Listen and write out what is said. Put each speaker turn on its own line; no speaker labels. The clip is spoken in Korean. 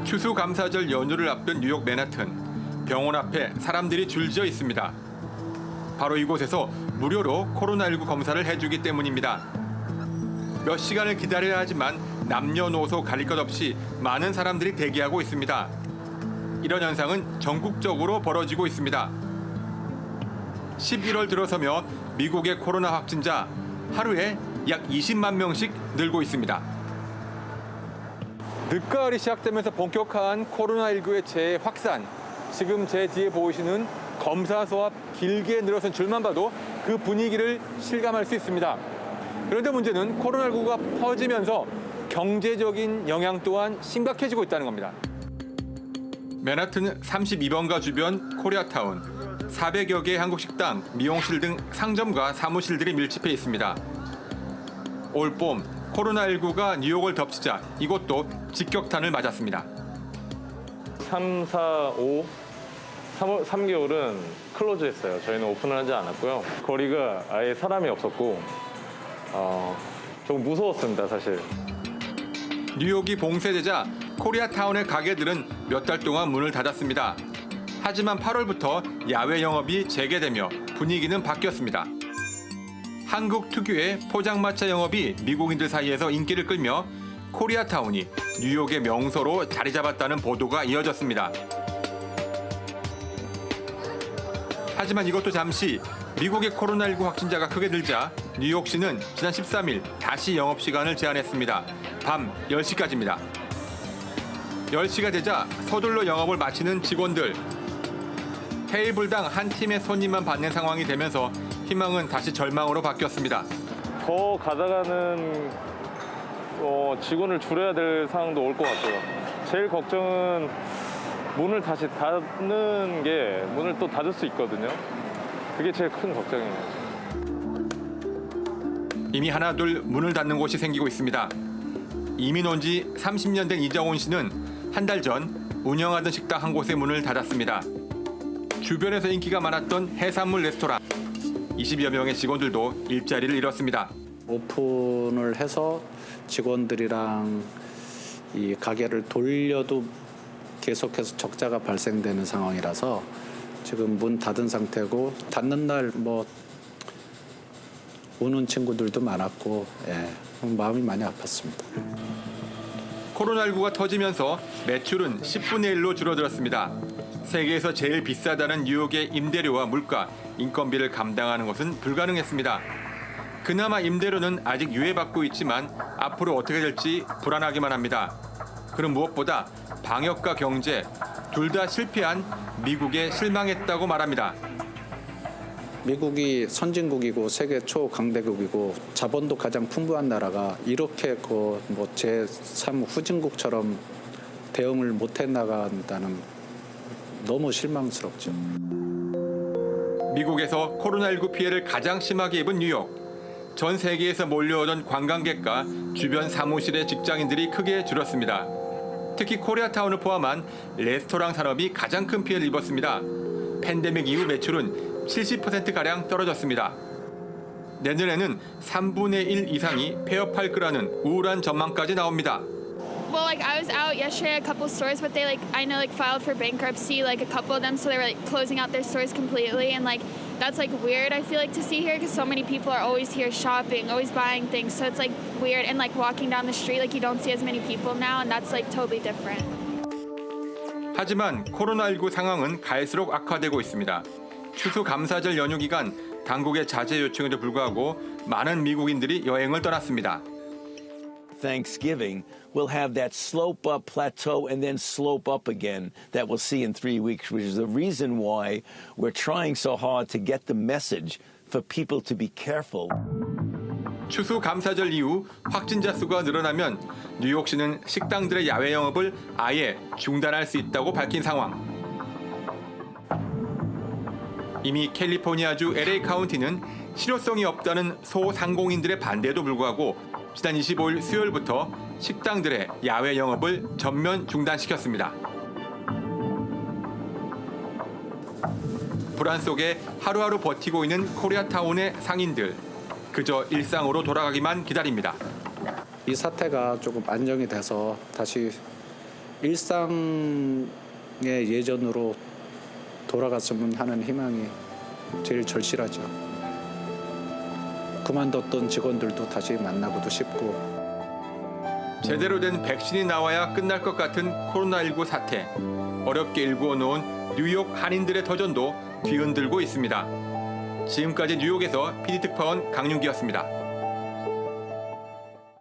추수감사절 연휴를 앞둔 뉴욕 맨하튼. 병원 앞에 사람들이 줄지어 있습니다. 바로 이곳에서 무료로 코로나19 검사를 해주기 때문입니다. 몇 시간을 기다려야 하지만 남녀노소 가릴 것 없이 많은 사람들이 대기하고 있습니다. 이런 현상은 전국적으로 벌어지고 있습니다. 11월 들어서며 미국의 코로나 확진자 하루에 약 20만 명씩 늘고 있습니다. 늦가을이 시작되면서 본격화한 코로나19의 재확산. 지금 제 뒤에 보이시는 검사소 앞 길게 늘어선 줄만 봐도 그 분위기를 실감할 수 있습니다. 그런데 문제는 코로나19가 퍼지면서 경제적인 영향 또한 심각해지고 있다는 겁니다. 맨하튼 32번가 주변 코리아타운. 400여 개의 한국 식당, 미용실 등 상점과 사무실들이 밀집해 있습니다. 올 봄 코로나19가 뉴욕을 덮치자 이곳도 직격탄을 맞았습니다.
3, 4, 5, 3개월은 클로즈했어요. 저희는 오픈을 하지 않았고요. 거리가 아예 사람이 없었고 조금 무서웠습니다, 사실.
뉴욕이 봉쇄되자 코리아타운의 가게들은 몇 달 동안 문을 닫았습니다. 하지만 8월부터 야외 영업이 재개되며 분위기는 바뀌었습니다. 한국 특유의 포장마차 영업이 미국인들 사이에서 인기를 끌며 코리아타운이 뉴욕의 명소로 자리 잡았다는 보도가 이어졌습니다. 하지만 이것도 잠시 미국의 코로나19 확진자가 크게 늘자 뉴욕시는 지난 13일 다시 영업시간을 제한했습니다. 밤 10시까지입니다. 10시가 되자 서둘러 영업을 마치는 직원들. 테이블당 한 팀의 손님만 받는 상황이 되면서 희망은 다시 절망으로 바뀌었습니다.
더 가다가는 직원을 줄여야 될 상황도 올 것 같고요. 제일 걱정은 문을 다시 닫는 게 문을 또 닫을 수 있거든요. 그게 제일 큰 걱정이에요.
이미 하나둘 문을 닫는 곳이 생기고 있습니다. 이민 온 지 30년 된 이정훈 씨는 한 달 전 운영하던 식당 한 곳의 문을 닫았습니다. 주변에서 인기가 많았던 해산물 레스토랑. 20여 명의 직원들도 일자리를 잃었습니다.
오픈을 해서 직원들이랑 이 가게를 돌려도 계속해서 적자가 발생되는 상황이라서 지금 문 닫은 상태고 닫는 날 우는 친구들도 많았고 마음이 많이 아팠습니다.
코로나19가 터지면서 매출은 10분의 1로 줄어들었습니다. 세계에서 제일 비싸다는 뉴욕의 임대료와 물가, 인건비를 감당하는 것은 불가능했습니다. 그나마 임대료는 아직 유예받고 있지만 앞으로 어떻게 될지 불안하기만 합니다. 그럼 무엇보다 방역과 경제 둘 다 실패한 미국에 실망했다고 말합니다.
미국이 선진국이고 세계 초강대국이고 자본도 가장 풍부한 나라가 이렇게 제3 후진국처럼 대응을 못해 나간다는 너무 실망스럽죠.
미국에서 코로나19 피해를 가장 심하게 입은 뉴욕. 전 세계에서 몰려오던 관광객과 주변 사무실의 직장인들이 크게 줄었습니다. 특히 코리아타운을 포함한 레스토랑 산업이 가장 큰 피해를 입었습니다. 팬데믹 이후 매출은 70%가량 떨어졌습니다. 내년에는 3분의 1 이상이 폐업할 거라는 우울한 전망까지 나옵니다.
Well, I was out yesterday at a couple stores, but they I know filed for bankruptcy, a couple of them, so they were closing out their stores completely, and that's weird. I feel to see here because so many people are always here shopping, always buying things, so it's weird. And walking down the street, you don't see as many people now, and that's totally different.
하지만 코로나19 상황은 갈수록 악화되고 있습니다. 추수감사절 연휴 기간 당국의 자제 요청에도 불구하고 많은 미국인들이 여행을 떠났습니다.
Thanksgiving, we'll have that slope up plateau and then slope up again that we'll see in 3 weeks, which is the reason why we're trying so hard to get the message for people to be careful.
추수감사절 이후 확진자 수가 늘어나면 뉴욕시는 식당들의 야외 영업을 아예 중단할 수 있다고 밝힌 상황. 이미 캘리포니아주 LA 카운티는 실효성이 없다는 소상공인들의 반대에도 불구하고 지난 25일 수요일부터 식당들의 야외 영업을 전면 중단시켰습니다. 불안 속에 하루하루 버티고 있는 코리아타운의 상인들. 그저 일상으로 돌아가기만 기다립니다.
이 사태가 조금 안정이 돼서 다시 일상의 예전으로 돌아갔으면 하는 희망이 제일 절실하죠. 그만뒀던 직원들도 다시 만나고도 싶고.
제대로 된 백신이 나와야 끝날 것 같은 코로나19 사태. 어렵게 일구어 놓은 뉴욕 한인들의 터전도 뒤흔들고 있습니다. 지금까지 뉴욕에서 PD특파원 강윤기였습니다.